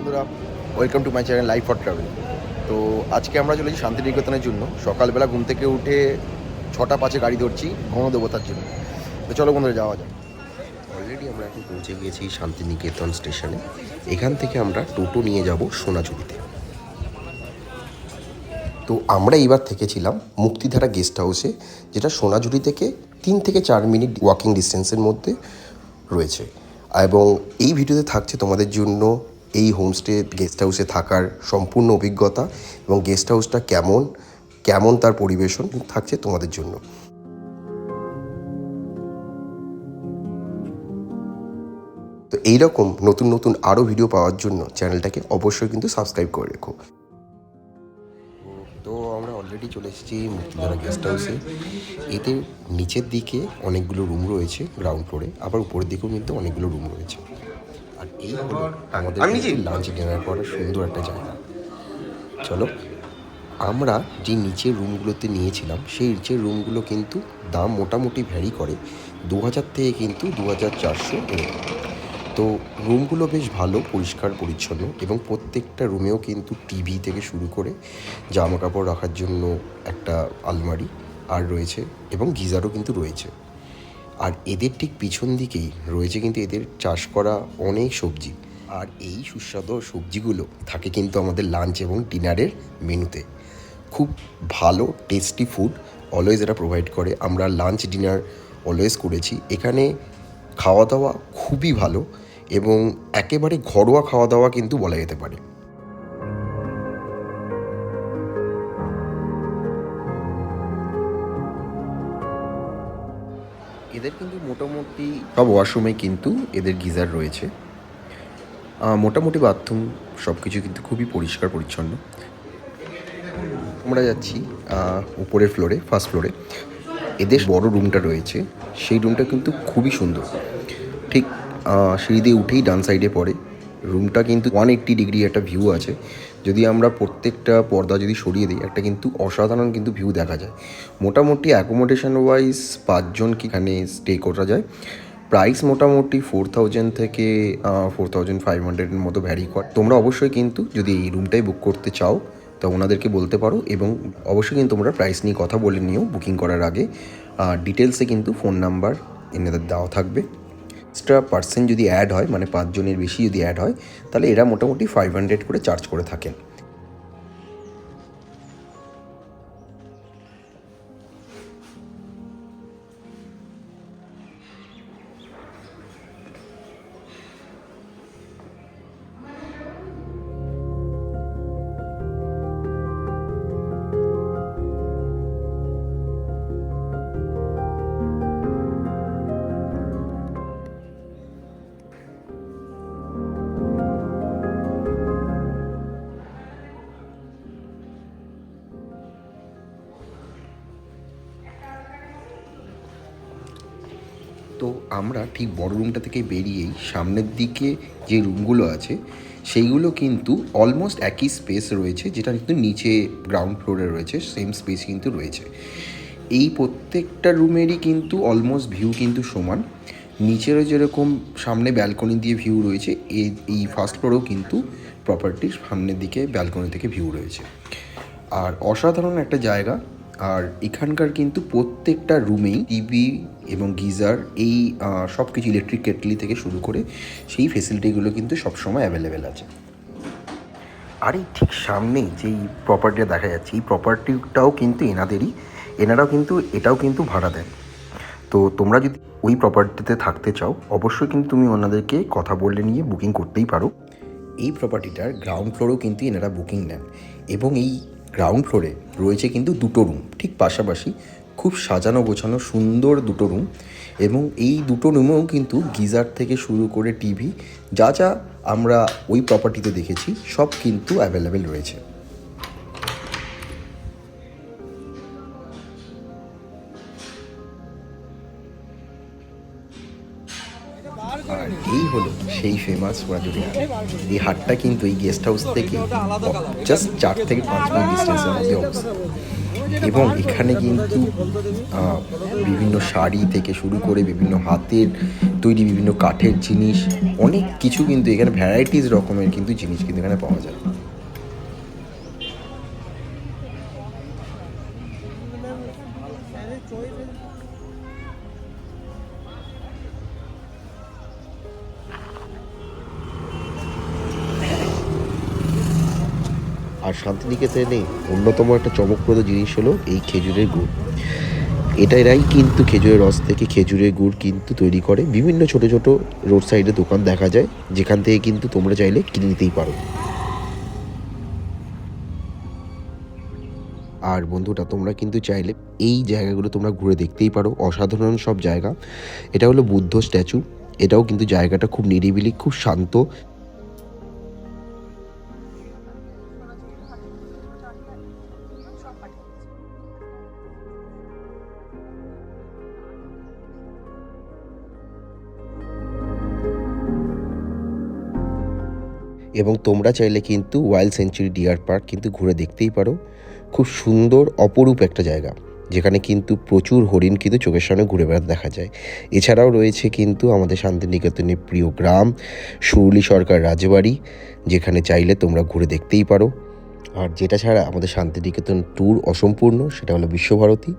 বন্ধুরা, welcome to my channel life for travel. তো আজকে আমরা চলেছি শান্তিনিকেতনের জন্য। সকালবেলা ঘুম থেকে উঠে 6টা 5-এ গাড়ি ধরছি গণদেবতার জন্য। তো চলো বন্ধুরা, যাওয়া যাক। অলরেডি আমরা এখন পৌঁছে গিয়েছি শান্তিনিকেতন স্টেশনে। এখান থেকে আমরা টোটো নিয়ে যাব সোনাঝুরিতে। তো আমরা এইবার থেকেছিলাম মুক্তিধারা গেস্ট হাউসে, যেটা সোনাঝুরি থেকে 3 থেকে 4 মিনিট ওয়াকিং ডিস্টেন্সের মধ্যে রয়েছে। এবং এই ভিডিওতে থাকছে তোমাদের জন্য এই হোমস্টে গেস্ট হাউসে থাকার সম্পূর্ণ অভিজ্ঞতা এবং গেস্ট হাউসটা কেমন তার পরিবেশন থাকছে তোমাদের জন্য। তো এইরকম নতুন নতুন আরও ভিডিও পাওয়ার জন্য চ্যানেলটাকে অবশ্যই কিন্তু সাবস্ক্রাইব করে রেখো। তো আমরা অলরেডি চলে এসেছি মুক্তিধারা গেস্ট হাউসে। এতে নিচের দিকে অনেকগুলো রুম রয়েছে গ্রাউন্ড ফ্লোরে, আবার উপরের দিকেও কিন্তু অনেকগুলো রুম রয়েছে। আর এই হলো আমাদের লাঞ্চ ডিনার করার সুন্দর একটা জায়গা। চলো, আমরা যে নিচের রুমগুলোতে নিয়েছিলাম সেই নিচের রুমগুলো কিন্তু দাম মোটামুটি ভ্যারি করে 2000 থেকে কিন্তু 2400 এরকম। তো রুমগুলো বেশ ভালো, পরিষ্কার পরিচ্ছন্ন, এবং প্রত্যেকটা রুমেও কিন্তু টিভি থেকে শুরু করে জামা কাপড় রাখার জন্য একটা আলমারি আর রয়েছে, এবং গিজারও কিন্তু রয়েছে। আর এদের ঠিক পিছন দিকেই রয়েছে কিন্তু এদের চাষ করা অনেক সবজি। আর এই সুস্বাদু সবজিগুলো থাকে কিন্তু আমাদের লাঞ্চ এবং ডিনারের মেনুতে। খুব ভালো টেস্টি ফুড অলওয়েজ এরা প্রোভাইড করে। আমরা লাঞ্চ ডিনার অলওয়েজ করেছি এখানে। খাওয়া দাওয়া খুবই ভালো এবং একেবারে ঘরোয়া খাওয়া দাওয়া কিন্তু বলা যেতে পারে। এদের কিন্তু মোটামুটি সব ওয়াশরুমে কিন্তু এদের গিজার রয়েছে। মোটামুটি বাথরুম সব কিছু কিন্তু খুবই পরিষ্কার পরিচ্ছন্ন। আমরা যাচ্ছি উপরের ফ্লোরে, ফার্স্ট ফ্লোরে। এদের বড় রুমটা রয়েছে, সেই রুমটা কিন্তু খুবই সুন্দর। ঠিক সিঁড়ি দিয়ে উঠেই ডান সাইডে পড়ে রুমটা, কিন্তু 180 ডিগ্রি একটা ভিউ আছে। যদি আমরা প্রত্যেকটা পর্দা যদি সরিয়ে দিই, একটা কিন্তু অসাধারণ কিন্তু ভিউ দেখা যায়। মোটামুটি অ্যাকোমোডেশন ওয়াইজ 5 জন কি এখানে স্টে করা যায়। প্রাইস মোটামুটি 4000 থেকে 4500-এর মতো ভ্যারি করে। তোমরা অবশ্যই কিন্তু যদি এই রুমটাই বুক করতে চাও তা ওনাদেরকে বলতে পারো, এবং অবশ্যই কিন্তু তোমরা প্রাইস নিয়ে কথা বলে নিও বুকিং করার আগে। ডিটেলসে কিন্তু ফোন নাম্বার এনাদের দেওয়া থাকবে। এক্সট্রা পার্সেন্ট যদি অ্যাড হয়, মানে 5 জনের বেশি যদি অ্যাড হয়, তাহলে এরা মোটামুটি 500 করে চার্জ করে থাকেন। তো আমরা ঠিক বড় রুমটা থেকে বেরিয়েই সামনের দিকে যে রুমগুলো আছে সেইগুলো কিন্তু অলমোস্ট একই স্পেস রয়েছে, যেটা কিন্তু নিচে গ্রাউন্ড ফ্লোরে রয়েছে, সেম স্পেস কিন্তু রয়েছে। এই প্রত্যেকটা রুমেরই কিন্তু অলমোস্ট ভিউ কিন্তু সমান। নিচেরও যেরকম সামনে ব্যালকনি দিয়ে ভিউ রয়েছে, এই ফার্স্ট ফ্লোরেও কিন্তু প্রপার্টির সামনের দিকে ব্যালকনি থেকে ভিউ রয়েছে। আর অসাধারণ একটা জায়গা। আর এখানকার কিন্তু প্রত্যেকটা রুমেই টিভি এবং গিজার, এই সব কিছু ইলেকট্রিক কেটলি থেকে শুরু করে সেই ফেসিলিটিগুলো কিন্তু সবসময় অ্যাভেলেবেল আছে। আর এই ঠিক সামনেই যেই প্রপার্টিটা দেখা যাচ্ছে, এই প্রপার্টিটাও কিন্তু এনারাও কিন্তু এটাও কিন্তু ভাড়া দেন। তো তোমরা যদি ওই প্রপার্টিতে থাকতে চাও, অবশ্যই কিন্তু তুমি ওনাদেরকে কথা বলে নিয়ে বুকিং করতেই পারো। এই প্রপার্টিটার গ্রাউন্ড ফ্লোরেও কিন্তু এনারা বুকিং নেন, এবং এই গ্রাউন্ড ফ্লোরে রয়েছে কিন্তু 2টো রুম ঠিক পাশাপাশি, খুব সাজানো গোছানো সুন্দর 2টো রুম। এবং এই 2টো রুমেও কিন্তু গিজার থেকে শুরু করে টিভি যা যা আমরা ওই প্রপার্টিতে দেখেছি সব কিন্তু অ্যাভেলেবেল রয়েছে। আর এই হলো সেই ফেমাস সোনাঝুরি হাট। এই হাটটা কিন্তু এই গেস্ট হাউস থেকে জাস্ট 4 থেকে 5 মিনিট ডিস্টেন্সের মধ্যে অবস্থিত। এবং এখানে কিন্তু বিভিন্ন শাড়ি থেকে শুরু করে বিভিন্ন হাতের তৈরি বিভিন্ন কাঠের জিনিস, অনেক কিছু কিন্তু এখানে ভ্যারাইটিস রকমের কিন্তু জিনিস কিন্তু এখানে পাওয়া যায়। আর শান্তিনিকেতনে অন্যতম একটা চমকপ্রদ জিনিস হলো এই খেজুরের গুড়। এটাই কিন্তু খেজুরের রস থেকে খেজুরের গুড় কিন্তু তৈরি করে। বিভিন্ন ছোট ছোট রোড সাইডে দোকান দেখা যায়, যেখান থেকে কিন্তু তোমরা চাইলে কিনে নিতেই পারো। আর বন্ধুটা, তোমরা কিন্তু চাইলে এই জায়গাগুলো তোমরা ঘুরে দেখতেই পারো। অসাধারণ সব জায়গা। এটা হলো বুদ্ধ স্ট্যাচু। এটাও কিন্তু জায়গাটা খুব নিরিবিলি, খুব শান্ত। এবং তোমরা চাইলে কিন্তু ওয়াইল্ড সেঞ্চুরি ডিয়ার পার্ক কিন্তু ঘুরে দেখতেই পারো। খুব সুন্দর অপরূপ একটা জায়গা, যেখানে কিন্তু প্রচুর হরিণ কিন্তু চোখের সামনে ঘুরে বেড়াতে দেখা যায়। এছাড়াও রয়েছে কিন্তু আমাদের শান্তিনিকেতনের প্রিয় গ্রাম শুরুলি সরকার রাজবাড়ি, যেখানে চাইলে তোমরা ঘুরে দেখতেই পারো। আর যেটা ছাড়া আমাদের শান্তিনিকেতন ট্যুর অসম্পূর্ণ, সেটা হলো বিশ্বভারতী।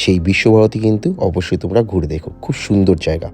সেই বিশ্বভারতী কিন্তু অবশ্যই তোমরা ঘুরে দেখো, খুব সুন্দর জায়গা।